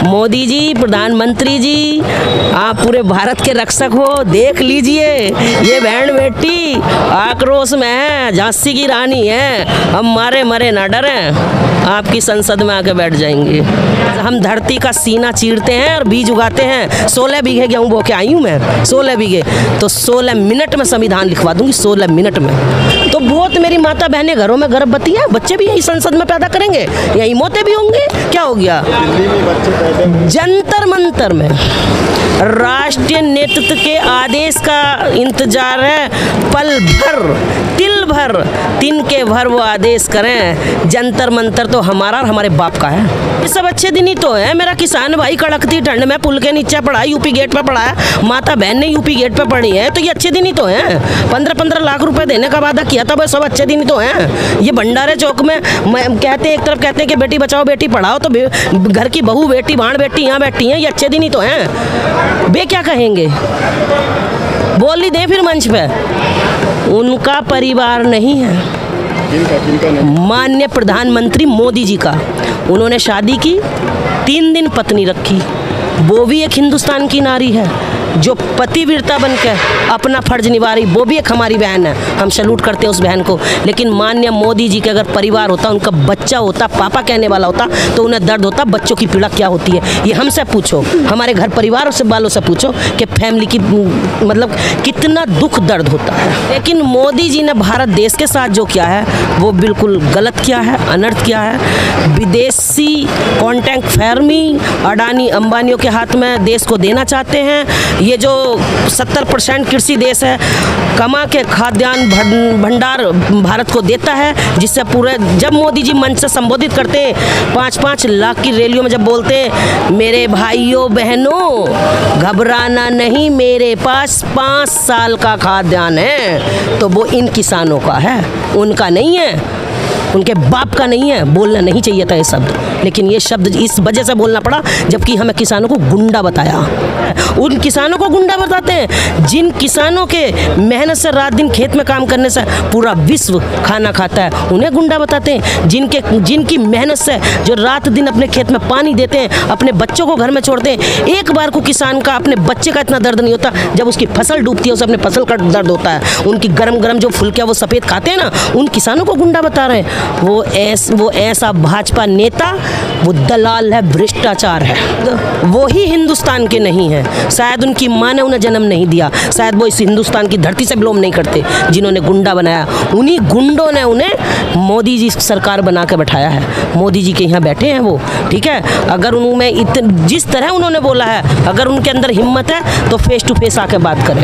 मोदी जी, प्रधानमंत्री जी, आप पूरे भारत के रक्षक हो, देख लीजिए ये बहन बेटी आक्रोश में है, झांसी की रानी है, हम मारे मरे ना डरें, आपकी संसद में आके बैठ जाएंगे। हम धरती का सीना चीरते हैं और बीज उगाते हैं। 16 बीघे गेहूँ बो के आई हूँ मैं, 16 बीघे, तो 16 मिनट में संविधान लिखवा दूंगी, 16 मिनट में। तो बहुत मेरी माता बहनें घरों में गर्भवती है, बच्चे भी यही संसद में पैदा करेंगे, यही मौतें भी होंगे, क्या हो गया। जंतर मंतर में राष्ट्रीय नेतृत्व के आदेश का इंतजार है, पल भर, तिल भर, तिनके भर वो आदेश करें। जंतर मंतर तो हमारा और हमारे बाप का है। ये सब अच्छे दिन ही तो है। मेरा किसान भाई कड़कती ठंड में पुल के नीचे पड़ा है, यूपी गेट पे पड़ा है, माता बहन ने यूपी गेट पे पड़ी है, तो ये अच्छे दिन ही तो हैं। 15-15 लाख रुपए देने का वादा किया था, वो सब अच्छे दिन ही तो हैं। ये भंडारे चौक में कहते हैं, एक तरफ कहते हैं कि बेटी बचाओ बेटी पढ़ाओ, तो घर की बहू बेटी भाण बेटी यहाँ बैठी हैं, ये अच्छे दिन ही तो हैं। वे क्या कहेंगे, बोल ही दे फिर मंच पे। उनका परिवार नहीं है, माननीय प्रधानमंत्री मोदी जी का। उन्होंने शादी की, 3 दिन पत्नी रखी, वो भी एक हिंदुस्तान की नारी है जो पतिव्रता बनकर अपना फर्ज निभा रही, वो भी एक हमारी बहन है, हम सैल्यूट करते हैं उस बहन को। लेकिन माननीय मोदी जी के अगर परिवार होता, उनका बच्चा होता, पापा कहने वाला होता, तो उन्हें दर्द होता, बच्चों की पीड़ा क्या होती है ये हमसे पूछो, हमारे घर परिवार से वालों से पूछो कि फैमिली की मतलब कितना दुख दर्द होता है। लेकिन मोदी जी ने भारत देश के साथ जो किया है वो बिल्कुल गलत किया है, अनर्थ किया है। विदेशी कॉन्ट्रैक्ट फार्मिंग अडानी अंबानियों के हाथ में देश को देना चाहते हैं। ये जो 70% कृषि देश है, कमा के खाद्यान्न भंडार भारत को देता है, जिससे पूरे, जब मोदी जी मंच से संबोधित करते हैं 5-5 लाख की रैलियों में जब बोलते हैं मेरे भाइयों बहनों घबराना नहीं, मेरे पास 5 साल का खाद्यान्न है, तो वो इन किसानों का है, उनका नहीं है, उनके बाप का नहीं है। बोलना नहीं चाहिए था ये शब्द, लेकिन ये शब्द इस वजह से बोलना पड़ा जबकि हमें किसानों को गुंडा बताया। उन किसानों को गुंडा बताते हैं जिन किसानों के मेहनत से रात दिन खेत में काम करने से पूरा विश्व खाना खाता है, उन्हें गुंडा बताते हैं। जिनकी मेहनत से जो रात दिन अपने खेत में पानी देते हैं, अपने बच्चों को घर में छोड़ते हैं, एक बार को किसान का अपने बच्चे का इतना दर्द नहीं होता, जब उसकी फसल डूबती है उसे अपने फसल का दर्द होता है। उनकी गरम गरम जो फुलकियाँ वो सफ़ेद खाते हैं ना, उन किसानों को गुंडा बता रहे हैं। वो ऐसा भाजपा नेता, वो दलाल है, भ्रष्टाचार है, वो ही हिंदुस्तान के नहीं है। शायद उनकी माँ ने उन्हें जन्म नहीं दिया, शायद वो इस हिंदुस्तान की धरती से बिलोंग नहीं करते, जिन्होंने गुंडा बनाया। उन्हीं गुंडों ने उन्हें मोदी जी सरकार बना के बैठाया है। मोदी जी के यहाँ बैठे हैं वो, ठीक है। अगर उनमें जिस तरह उन्होंने बोला है, अगर उनके अंदर हिम्मत है तो फेस टू फेस आके बात करें।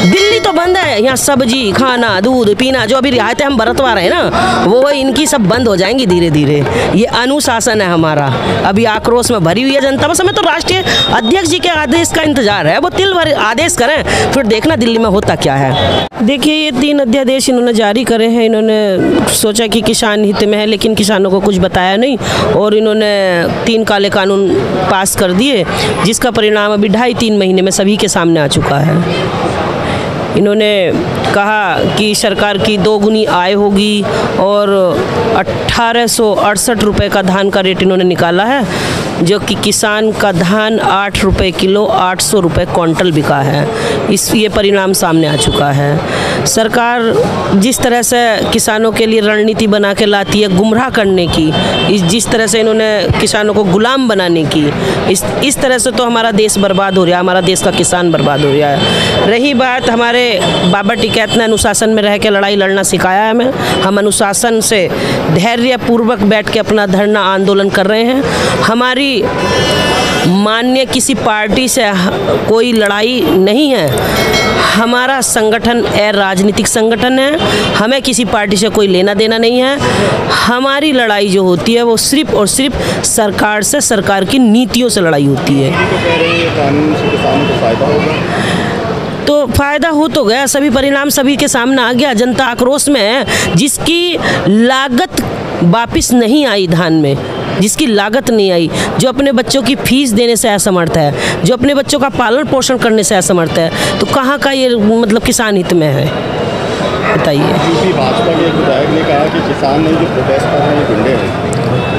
दिल्ली तो बंद है, यहाँ सब्जी खाना दूध पीना जो अभी रियायतें हम बरतवा रहे हैं ना, वो इनकी सब बंद हो जाएंगी धीरे धीरे। ये अनुशासन है हमारा। अभी आक्रोश में भरी हुई है जनता, बस हमें तो राष्ट्रीय अध्यक्ष जी के आदेश का इंतजार है, वो तिल भर आदेश करें, फिर देखना दिल्ली में होता क्या है। देखिए ये 3 अध्यादेश इन्होंने जारी करे हैं। इन्होंने सोचा कि किसान हित में है, लेकिन किसानों को कुछ बताया नहीं, और इन्होंने 3 काले कानून पास कर दिए, जिसका परिणाम अभी 2.5-3 महीने में सभी के सामने आ चुका है। इन्होंने कहा कि सरकार की 2 गुनी आय होगी, और 1868 रुपये का धान का रेट इन्होंने निकाला है, जो कि किसान का धान 8 रुपये किलो, 800 रुपये क्विंटल बिका है। ये परिणाम सामने आ चुका है। सरकार जिस तरह से किसानों के लिए रणनीति बना के लाती है गुमराह करने की, जिस तरह से इन्होंने किसानों को गुलाम बनाने की, इस तरह से तो हमारा देश बर्बाद हो रहा है, हमारा देश का किसान बर्बाद हो रहा है। रही बात, हमारे बाबा टिकैत ने अनुशासन में रह के लड़ाई लड़ना सिखाया है हमें। हम अनुशासन से धैर्यपूर्वक बैठ के अपना धरना आंदोलन कर रहे हैं। हमारी मान्य किसी पार्टी से कोई लड़ाई नहीं है। हमारा संगठन राजनीतिक संगठन है, हमें किसी पार्टी से कोई लेना देना नहीं है। हमारी लड़ाई जो होती है वो सिर्फ और सिर्फ सरकार से, सरकार की नीतियों से लड़ाई होती है। तो फायदा हो तो गया, सभी परिणाम सभी के सामने आ गया। जनता आक्रोश में है, जिसकी लागत वापिस नहीं आई धान में, जिसकी लागत नहीं आई, जो अपने बच्चों की फीस देने से असमर्थ है, जो अपने बच्चों का पालन पोषण करने से असमर्थ है, तो कहाँ का ये मतलब किसान हित में है, बताइए। भाजपा के विधायक ने कहा कि किसान नहीं जो प्रोटेस्ट कर रहे हैं गुंडे हैं।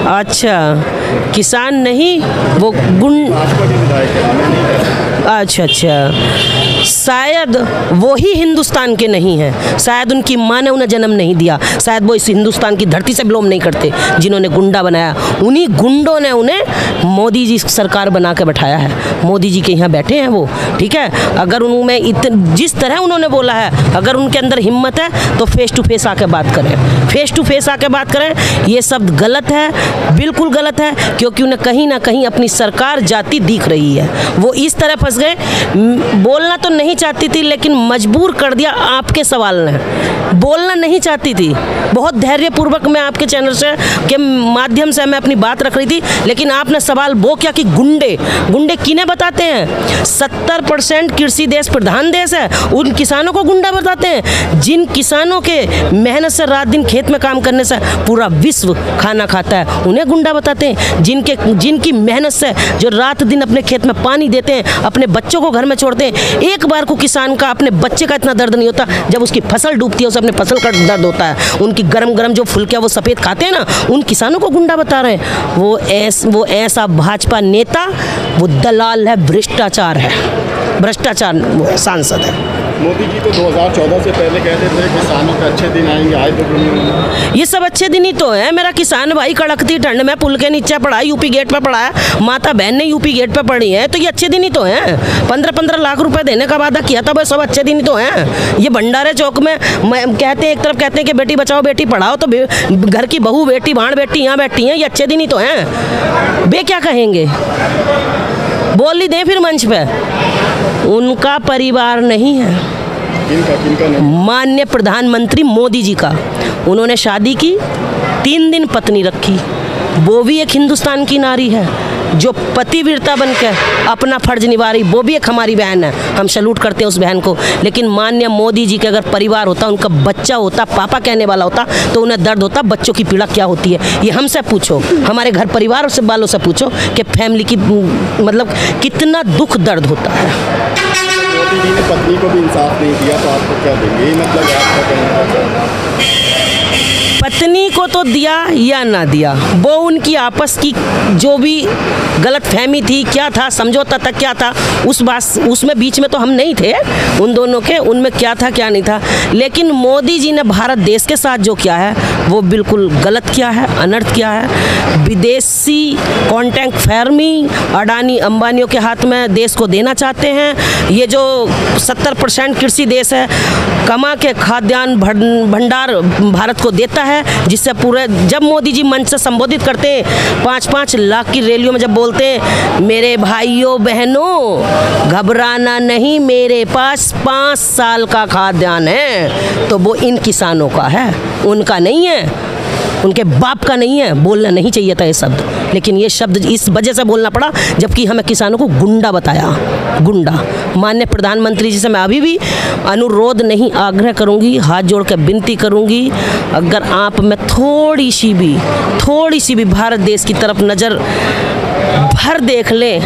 अच्छा, किसान नहीं, वो अच्छा, शायद वो ही हिंदुस्तान के नहीं हैं, शायद उनकी माँ ने उन्हें जन्म नहीं दिया, शायद वो इस हिंदुस्तान की धरती से बिलोंग नहीं करते, जिन्होंने गुंडा बनाया। उन्हीं गुंडों ने उन्हें मोदी जी सरकार बना के बैठाया है। मोदी जी के यहाँ बैठे हैं वो, ठीक है। अगर उनमें जिस तरह उन्होंने बोला है, अगर उनके अंदर हिम्मत है तो फेस टू फेस आके बात करें, फेस टू फेस आके बात करें। ये शब्द गलत है, बिल्कुल गलत है, क्योंकि उन्हें कहीं ना कहीं अपनी सरकार जाती दिख रही है। वो इस तरह फंस गए, बोलना तो नहीं चाहती थी लेकिन मजबूर कर दिया आपके सवाल ने। बोलना नहीं चाहती थी, बहुत धैर्यपूर्वक मैं आपके चैनल से के माध्यम से मैं अपनी बात रख रही थी, लेकिन आपने सवाल वो क्या कि गुंडे किन्हें बताते हैं? 70% कृषि देश प्रधान देश है, उन किसानों को गुंडा बताते हैं। जिन किसानों के मेहनत से रात दिन खेत में काम करने से पूरा विश्व खाना खाता है, उन्हें गुंडा बताते हैं। जिनकी मेहनत से जो रात दिन अपने खेत में पानी देते हैं, अपने बच्चों को घर में छोड़ते हैं, एक बार को किसान का अपने बच्चे का इतना दर्द नहीं होता, जब उसकी फसल डूबती है उसे अपने फसल का दर्द होता है। उनकी गरम गरम जो फुलकियाँ वो सफ़ेद खाते हैं ना, उन किसानों को गुंडा बता रहे हैं। वो ऐसा भाजपा नेता, वो दलाल है, भ्रष्टाचार सांसद है। मोदी जी तो 2014 से पहले कहते थे किसानों के अच्छे दिन आएंगे, आए तो ये सब अच्छे दिन ही तो है। मेरा किसान भाई कड़कती ठंड में पुल के नीचे पड़ा है, यूपी गेट पे पड़ा है, माता बहन ने यूपी गेट पे पड़ी है, तो ये अच्छे दिन ही तो हैं। 15-15 लाख रुपए देने का वादा किया था, वो सब अच्छे दिन ही तो हैं। ये भंडारे चौक में कहते हैं, एक तरफ कहते हैं कि बेटी बचाओ बेटी पढ़ाओ, तो घर की बहू बेटी भाण बेटी यहाँ बैठी हैं, ये अच्छे दिन ही तो हैं। बे क्या कहेंगे, बोल ही दें फिर मंच पे। उनका परिवार नहीं है, किनका नहीं? माननीय प्रधानमंत्री मोदी जी का। उन्होंने शादी की, 3 दिन पत्नी रखी। वो भी एक हिंदुस्तान की नारी है जो पतिव्रता बनकर अपना फर्ज निभा रही, वो भी एक हमारी बहन है, हम सैल्यूट करते हैं उस बहन को। लेकिन माननीय मोदी जी के अगर परिवार होता, उनका बच्चा होता, पापा कहने वाला होता, तो उन्हें दर्द होता बच्चों की पीड़ा क्या होती है। ये हमसे पूछो, हमारे घर परिवार से वालों से पूछो कि फैमिली की मतलब कितना दुख दर्द होता है। मोदी जी ने पत्नी को भी इंसाफ नहीं दिया, तो आपको क्या देंगे? मतलब आपका कहना, पत्नी को तो दिया या ना दिया, वो उनकी आपस की जो भी गलत फहमी थी, क्या था, समझौता था, क्या था, उसमें बीच में तो हम नहीं थे उन दोनों के, उनमें क्या था क्या नहीं था। लेकिन मोदी जी ने भारत देश के साथ जो किया है वो बिल्कुल गलत किया है, अनर्थ किया है। विदेशी कॉन्ट्रैक्ट फार्मिंग अडानी अंबानियों के हाथ में देश को देना चाहते हैं। ये जो 70% कृषि देश है, कमा के खाद्यान्न भंडार भारत को देता है, जिससे पूरे, जब मोदी जी मंच से संबोधित करते हैं 5-5 लाख की रैलियों में जब बोलते हैं, मेरे भाइयों बहनों घबराना नहीं, मेरे पास 5 साल का खाद्यान्न है, तो वो इन किसानों का है, उनका नहीं है, उनके बाप का नहीं है। बोलना नहीं चाहिए था ये शब्द, लेकिन ये शब्द इस वजह से बोलना पड़ा जबकि हमें किसानों को गुंडा बताया, गुंडा। माननीय प्रधानमंत्री जी से मैं अभी भी अनुरोध नहीं, आग्रह करूंगी, हाथ जोड़ कर विनती करूंगी, अगर आप में थोड़ी सी भी भारत देश की तरफ नज़र भर देख लें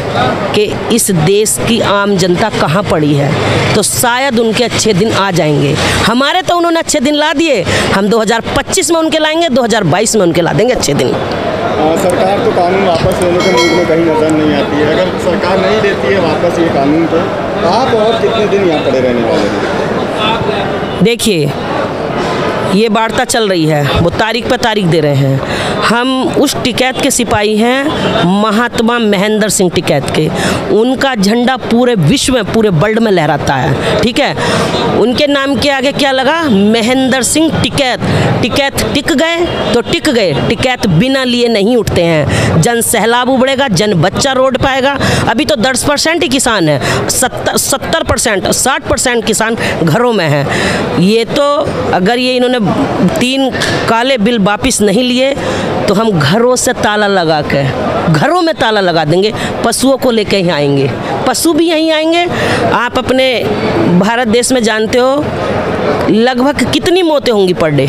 कि इस देश की आम जनता कहाँ पड़ी है, तो शायद उनके अच्छे दिन आ जाएंगे। हमारे तो उन्होंने अच्छे दिन ला दिए, हम 2025 में उनके लाएंगे, 2022 में उनके ला देंगे अच्छे दिन। सरकार तो कानून वापस लेने के मूड में कहीं नजर नहीं आती है। अगर सरकार नहीं देती है वापस ये कानून, तो आप और कितने दिन यहाँ खड़े रहने वाले हैं? देखिए, ये वार्ता चल रही है, वो तारीख पर तारीख दे रहे हैं। हम उस टिकैत के सिपाही हैं, महात्मा महेंद्र सिंह टिकैत के। उनका झंडा पूरे विश्व में, पूरे वर्ल्ड में लहराता है, ठीक है। उनके नाम के आगे क्या लगा? महेंद्र सिंह टिकैत। टिकैत टिक गए तो टिक गए, टिकैत बिना लिए नहीं उठते हैं। जन सैलाब उबड़ेगा, जन बच्चा रोड पाएगा। अभी तो 10% ही किसान है, 70% 60% किसान घरों में है। ये तो अगर ये इन्होंने 3 काले बिल वापिस नहीं लिए तो हम घरों से ताला लगा के, घरों में ताला लगा देंगे, पशुओं को लेके ही आएंगे, पशु भी यहीं आएंगे। आप अपने भारत देश में जानते हो लगभग कितनी मौतें होंगी पर डे?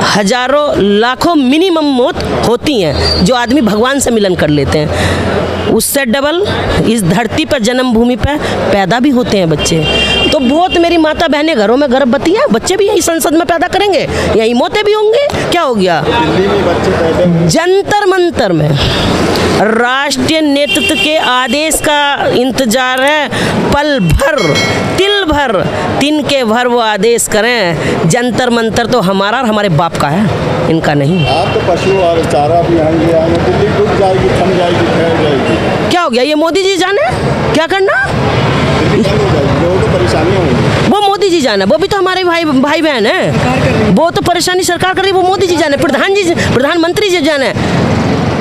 हजारों लाखों मिनिमम मौत होती हैं जो आदमी भगवान से मिलन कर लेते हैं। उससे डबल इस धरती पर जन्मभूमि पर पैदा भी होते हैं बच्चे। तो बहुत मेरी माता बहनें घरों में गर्भवती हैं, बच्चे भी यही संसद में पैदा करेंगे, यही मौतें भी होंगी। क्या हो गया? दिल्ली में बच्चे पैदा हुए। जंतर मंतर में राष्ट्रीय नेतृत्व के आदेश का इंतजार है, पल भर तिल भर तिनके भर वो आदेश करें। जंतर मंतर तो हमारा और हमारे बाप का है, इनका नहीं। आप तो पशु और चारा भी आएंगे, दिल्ली डूब जाएगी, थम जाएगी, ठहर जाएगी। क्या हो गया? ये मोदी जी जाने क्या करना, दिल्ली बंद हो जाएगी, लोगों को परेशानियाँ होंगी। वो मोदी जी जाने, वो भी तो हमारे भाई बहन है, वो तो परेशानी सरकार कर रही है, वो मोदी जी जाने, प्रधानमंत्री जी जाने।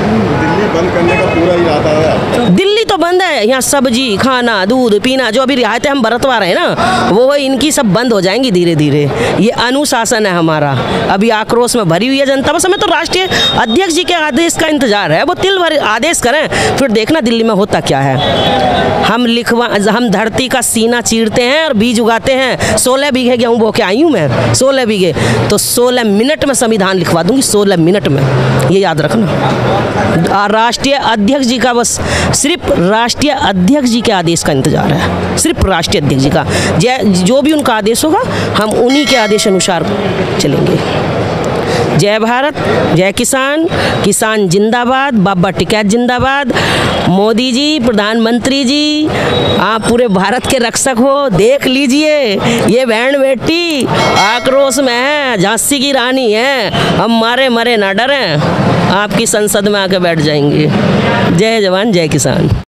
दिल्ली बंद करने का पूरा इरादा है आपका? दिल्ली तो बंद है, यहाँ सब्जी खाना दूध पीना जो अभी रियायतें हम बरतवा रहे हैं ना, वो इनकी सब बंद हो जाएंगी धीरे धीरे। ये अनुशासन है हमारा, अभी आक्रोश में भरी हुई है जनता। बस हमें तो राष्ट्रीय अध्यक्ष जी के आदेश का इंतजार है, वो तिल भर आदेश करें, फिर देखना दिल्ली में होता क्या है। हम धरती का सीना चीरते हैं और बीज उगाते हैं। 16 बीघे गेहूँ बो के आई हूँ मैं, 16 बीघे, तो 16 मिनट में संविधान लिखवा दूंगी, 16 मिनट में, ये याद रखना। राष्ट्रीय अध्यक्ष जी का, बस सिर्फ राष्ट्रीय अध्यक्ष जी के आदेश का इंतजार है, सिर्फ राष्ट्रीय अध्यक्ष जी का। जो भी उनका आदेश होगा हम उन्हीं के आदेश अनुसार चलेंगे। जय भारत, जय किसान, किसान जिंदाबाद, बाबा टिकैत जिंदाबाद। मोदी जी, प्रधानमंत्री जी, आप पूरे भारत के रक्षक हो, देख लीजिए ये बहन बेटी आक्रोश में है, झांसी की रानी है, हम मारे मरे ना डरें, आपकी संसद में आके बैठ जाएंगे। जय जवान जय किसान।